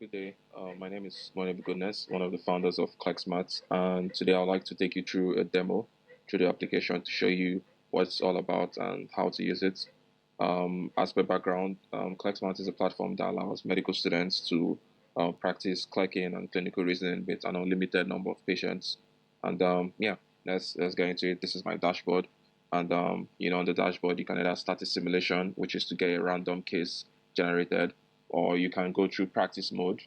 Good day. My name is Mohamed Goodness, one of the founders of ClerkSmart, and today I'd like to take you through a demo through the application to show you what it's all about and how to use it. As per background, ClerkSmart is a platform that allows medical students to practice clerking and clinical reasoning with an unlimited number of patients. And yeah, let's get into it. This is my dashboard, and on the dashboard you can either start a simulation, which is to get a random case generated, or you can go through practice mode.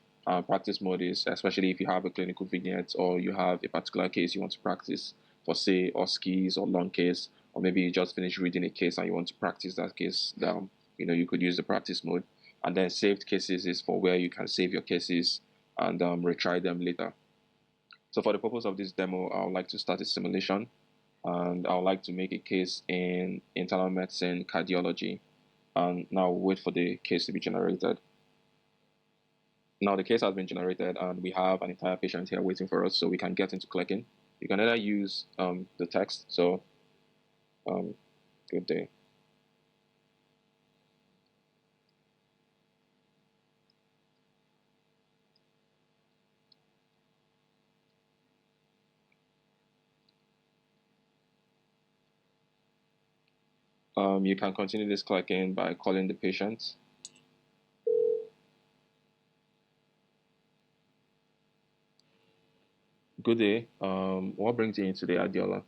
Practice mode is especially if you have a clinical vignette or you have a particular case you want to practice for, say, or skis or long case, or maybe you just finished reading a case and you want to practice that case. You could use the practice mode. And then saved cases is for where you can save your cases and retry them later. So for the purpose of this demo, I would like to start a simulation, and I would like to make a case in internal medicine cardiology. And now wait for the case to be generated. Now the case has been generated and we have an entire patient here waiting for us, so we can get into clicking. You can either use the text, so um, good day. You can continue this clicking by calling the patient. Good day. What brings you in today, Adiola?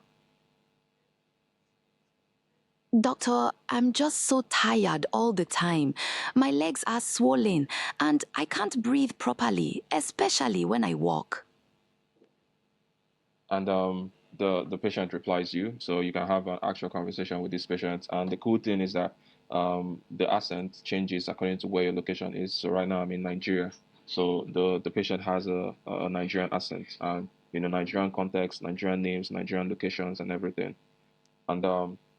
Doctor, I'm just so tired all the time. My legs are swollen and I can't breathe properly, especially when I walk. And the patient replies you, so you can have an actual conversation with this patient. And the cool thing is that the accent changes according to where your location is. So right now I'm in Nigeria, so the patient has a Nigerian accent, and Nigerian context, Nigerian names, Nigerian locations, and everything. And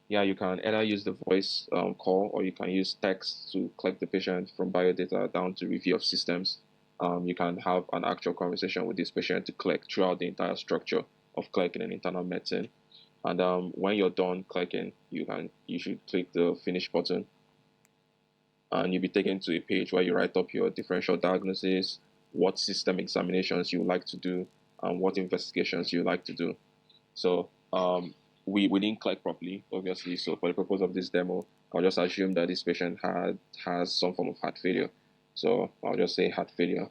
yeah, you can either use the voice call, or you can use text to collect the patient from biodata down to review of systems. You can have an actual conversation with this patient to collect throughout the entire structure of clicking and internal medicine. And when you're done clicking, you should click the finish button, and you'll be taken to a page where you write up your differential diagnosis, what system examinations you would like to do, and what investigations you would like to do. So we didn't click properly, obviously. So for the purpose of this demo, I'll just assume that this patient has some form of heart failure. So I'll just say heart failure.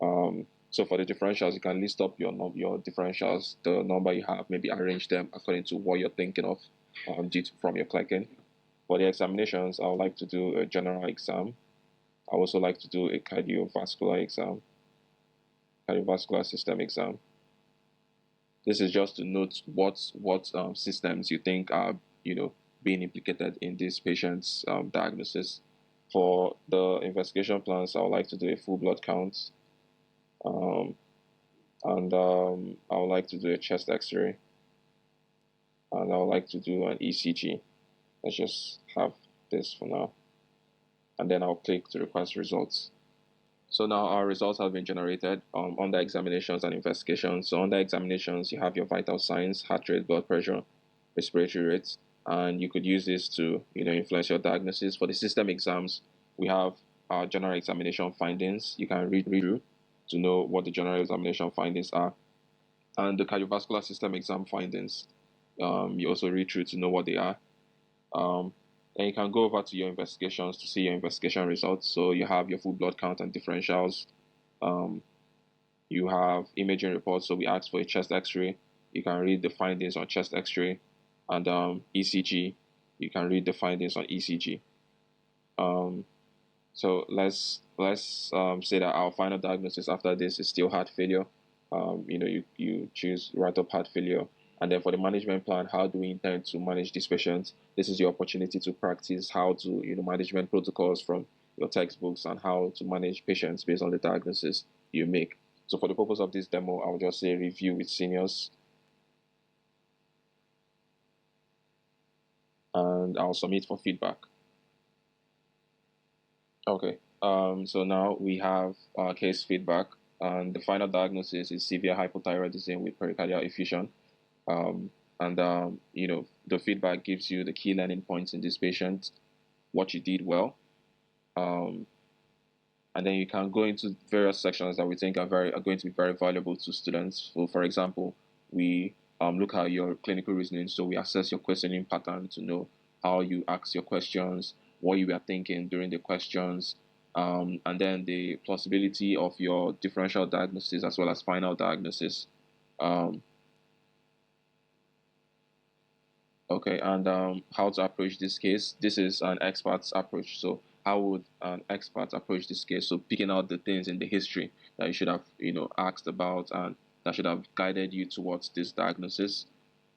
So for the differentials, you can list up your differentials, the number you have, maybe arrange them according to what you're thinking of from your clicking. For the examinations, I would like to do a general exam. I also like to do a cardiovascular system exam. This is just to note what systems you think are being implicated in this patient's diagnosis. For the investigation plans, I would like to do a full blood count, um, and I would like to do a chest X-ray, and I would like to do an ECG. Let's just have this for now, and then I'll click to request results. So now our results have been generated under examinations and investigations. So under examinations, you have your vital signs, heart rate, blood pressure, respiratory rates, and you could use this to influence your diagnosis. For the system exams, we have our general examination findings. You can read through to know what the general examination findings are, and the cardiovascular system exam findings. You also read through to know what they are. Um, then you can go over to your investigations to see your investigation results. So you have your full blood count and differentials. Um, you have imaging reports. So we ask for a chest X-ray. You can read the findings on chest X-ray, and ECG. You can read the findings on ECG. Um, so let's say that our final diagnosis after this is still heart failure. You choose write up heart failure, and then for the management plan, how do we intend to manage these patients? This is your opportunity to practice how to management protocols from your textbooks and how to manage patients based on the diagnosis you make. So for the purpose of this demo, I'll just say review with seniors, and I'll submit for feedback. Okay. So now we have case feedback, and the final diagnosis is severe hypothyroidism with pericardial effusion. And the feedback gives you the key learning points in this patient, what you did well, um, and then you can go into various sections that we think are going to be very valuable to students. So, for example, we look at your clinical reasoning. So we assess your questioning pattern to know how you ask your questions, what you were thinking during the questions, and then the plausibility of your differential diagnosis as well as final diagnosis. Um, Okay, and how to approach this case? This is an expert's approach. So, how would an expert approach this case? So, picking out the things in the history that you should have, asked about and that should have guided you towards this diagnosis.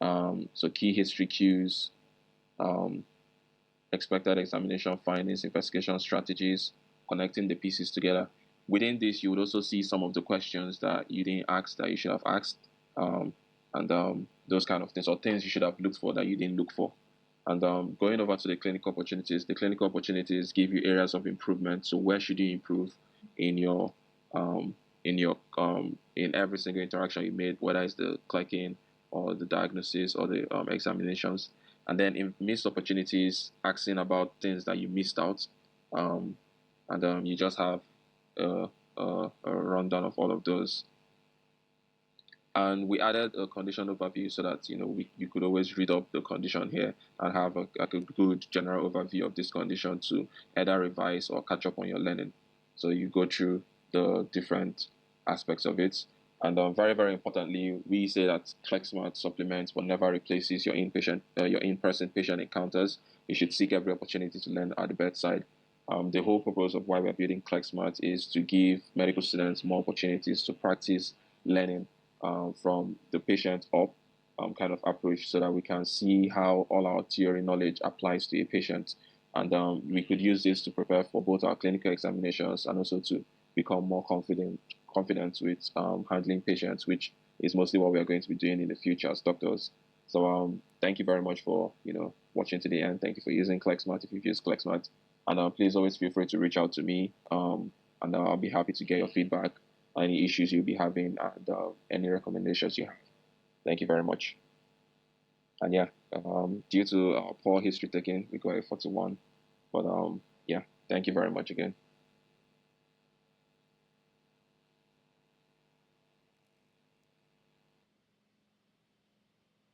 So, key history cues, um, expected examination findings, investigation strategies, connecting the pieces together. Within this, you would also see some of the questions that you didn't ask that you should have asked, and those kind of things, or things you should have looked for that you didn't look for. And going over to the clinical opportunities give you areas of improvement. So where should you improve in your in every single interaction you made, whether it's the clicking or the diagnosis or the examinations, and then in missed opportunities, asking about things that you missed out, um, and you just have a rundown of all of those. And we added a condition overview so that you could always read up the condition here and have like a good general overview of this condition to either revise or catch up on your learning. So you go through the different aspects of it. And very, very importantly, we say that ClerkSmart supplements but never replaces your in-person patient encounters. You should seek every opportunity to learn at the bedside. The whole purpose of why we're building ClerkSmart is to give medical students more opportunities to practice learning from the patient up kind of approach so that we can see how all our theory knowledge applies to a patient. And we could use this to prepare for both our clinical examinations and also to become more confident with handling patients, which is mostly what we are going to be doing in the future as doctors. So thank you very much for watching to the end. Thank you for using ClerkSmart if you've used ClerkSmart, and please always feel free to reach out to me, and I'll be happy to get your feedback, any issues you'll be having, and any recommendations you have. Thank you very much. And yeah, due to poor history taking, we got a 41. But yeah, thank you very much again.